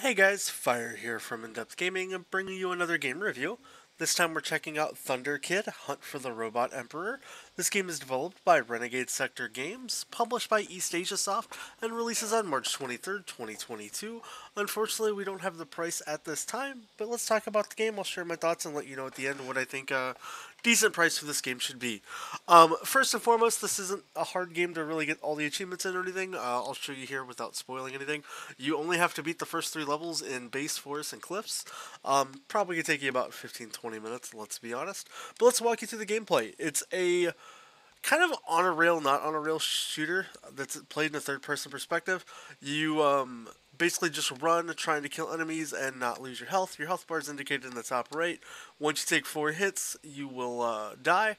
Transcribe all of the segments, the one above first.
Hey guys, Fire here from InDepth Gaming and bringing you another game review. This time we're checking out Thunder Kid: Hunt for the Robot Emperor. This game is developed by Renegade Sector Games, published by East Asia Soft, and releases on March 23rd, 2022. Unfortunately, we don't have the price at this time, but let's talk about the game. I'll share my thoughts and let you know at the end what I think a decent price for this game should be. First and foremost, this isn't a hard game to really get all the achievements in or anything. I'll show you here without spoiling anything. You only have to beat the first 3 levels in base, forests, and cliffs. Probably gonna take you about 15-20 minutes, let's be honest. But let's walk you through the gameplay. It's a kind of on a rail, not on a rail shooter that's played in a third person perspective. You basically just run trying to kill enemies and not lose your health. Your health bar is indicated in the top right. Once you take 4 hits, you will die.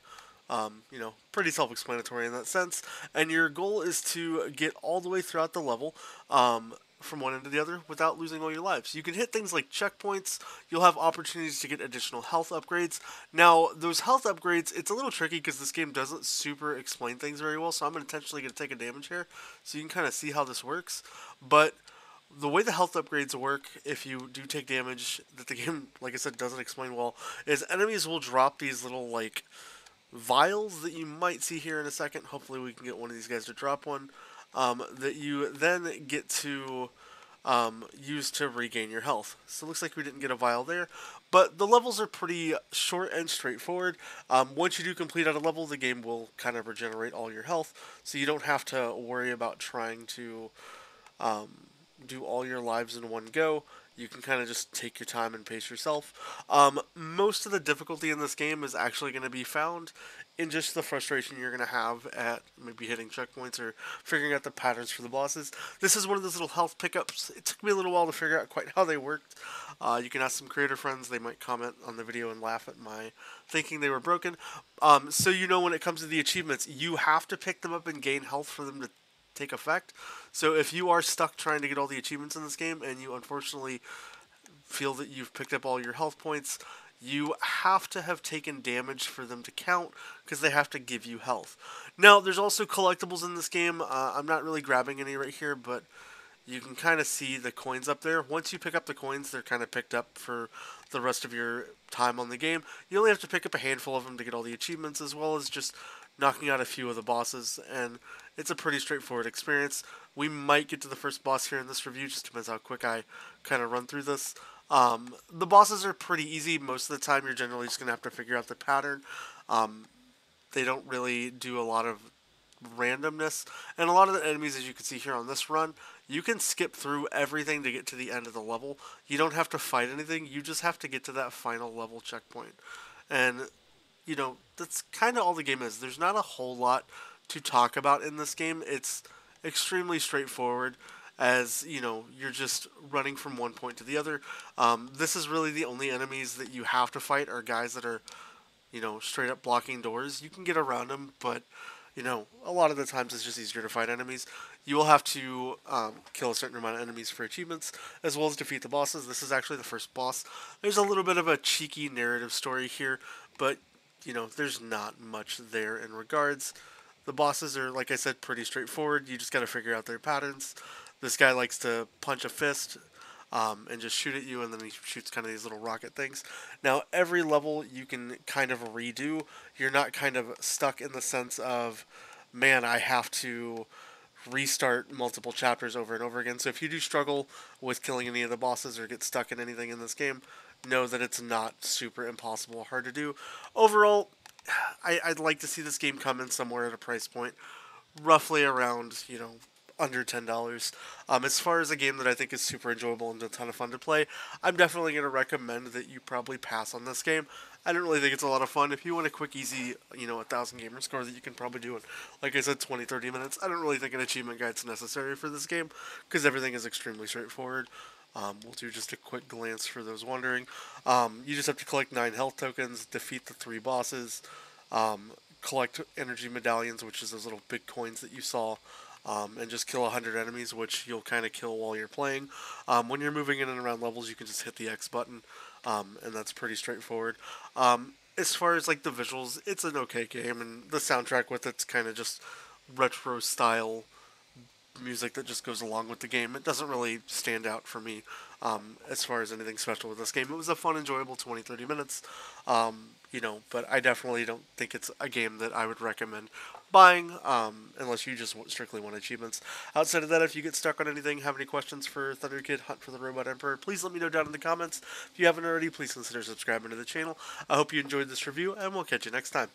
Pretty self-explanatory in that sense. And your goal is to get all the way throughout the level, from one end to the other without losing all your lives. You can hit things like checkpoints. You'll have opportunities to get additional health upgrades. Now, those health upgrades, it's a little tricky because this game doesn't super explain things very well, so I'm intentionally going to take a damage here so you can kind of see how this works. But the way the health upgrades work, if you do take damage, that the game, like I said, doesn't explain well, is enemies will drop these little, like, vials that you might see here in a second. Hopefully we can get one of these guys to drop one. That you then get to use to regain your health. So it looks like we didn't get a vial there, but the levels are pretty short and straightforward. Once you do complete out a level, the game will kind of regenerate all your health, so you don't have to worry about trying to do all your lives in one go. You can kind of just take your time and pace yourself. Most of the difficulty in this game is actually going to be found in just the frustration you're going to have at maybe hitting checkpoints or figuring out the patterns for the bosses. This is one of those little health pickups. It took me a little while to figure out quite how they worked. You can ask some creator friends. They might comment on the video and laugh at my thinking they were broken. So when it comes to the achievements, you have to pick them up and gain health for them to take effect. So if you are stuck trying to get all the achievements in this game and you unfortunately feel that you've picked up all your health points, you have to have taken damage for them to count because they have to give you health. Now, there's also collectibles in this game. I'm not really grabbing any right here, but you can kind of see the coins up there. Once you pick up the coins, they're kind of picked up for the rest of your time on the game. You only have to pick up a handful of them to get all the achievements, as well as just knocking out a few of the bosses, and it's a pretty straightforward experience. We might get to the first boss here in this review, just depends how quick I kind of run through this. The bosses are pretty easy. Most of the time, you're generally just going to have to figure out the pattern. They don't really do a lot of randomness, and a lot of the enemies, as you can see here on this run, you can skip through everything to get to the end of the level. You don't have to fight anything, you just have to get to that final level checkpoint. And that's kind of all the game is. There's not a whole lot to talk about in this game. It's extremely straightforward, as you're just running from one point to the other. This is really the only enemies that you have to fight are guys that are straight up blocking doors. You can get around them, but a lot of the times it's just easier to fight enemies. You will have to kill a certain amount of enemies for achievements, as well as defeat the bosses. This is actually the first boss. There's a little bit of a cheeky narrative story here, but there's not much there in regards. The bosses are, like I said, pretty straightforward. You just got to figure out their patterns. This guy likes to punch a fist and just shoot at you, and then he shoots kind of these little rocket things. Now, every level you can kind of redo. You're not kind of stuck in the sense of, man, I have to restart multiple chapters over and over again. So if you do struggle with killing any of the bosses or get stuck in anything in this game, know that it's not super impossible or hard to do. Overall, I'd like to see this game come in somewhere at a price point roughly around, under $10. As far as a game that I think is super enjoyable and a ton of fun to play, I'm definitely going to recommend that you probably pass on this game. I don't really think it's a lot of fun. If you want a quick, easy, 1,000 gamer score that you can probably do in, like I said, 20-30 minutes, I don't really think an achievement guide's necessary for this game because everything is extremely straightforward. We'll do just a quick glance for those wondering. You just have to collect 9 health tokens, defeat the 3 bosses, collect energy medallions, which is those little big coins that you saw, and just kill 100 enemies, which you'll kind of kill while you're playing. When you're moving in and around levels, you can just hit the X button, and that's pretty straightforward. As far as like the visuals, it's an okay game, and the soundtrack with it's kind of just retro style music that just goes along with the game. It doesn't really stand out for me as far as anything special with this game. It was a fun, enjoyable 20-30 minutes, but I definitely don't think it's a game that I would recommend buying unless you just strictly want achievements. Outside of that, if you get stuck on anything, have any questions for Thunder Kid Hunt for the Robot Emperor, please let me know down in the comments. If you haven't already, please consider subscribing to the channel. I hope you enjoyed this review, and we'll catch you next time.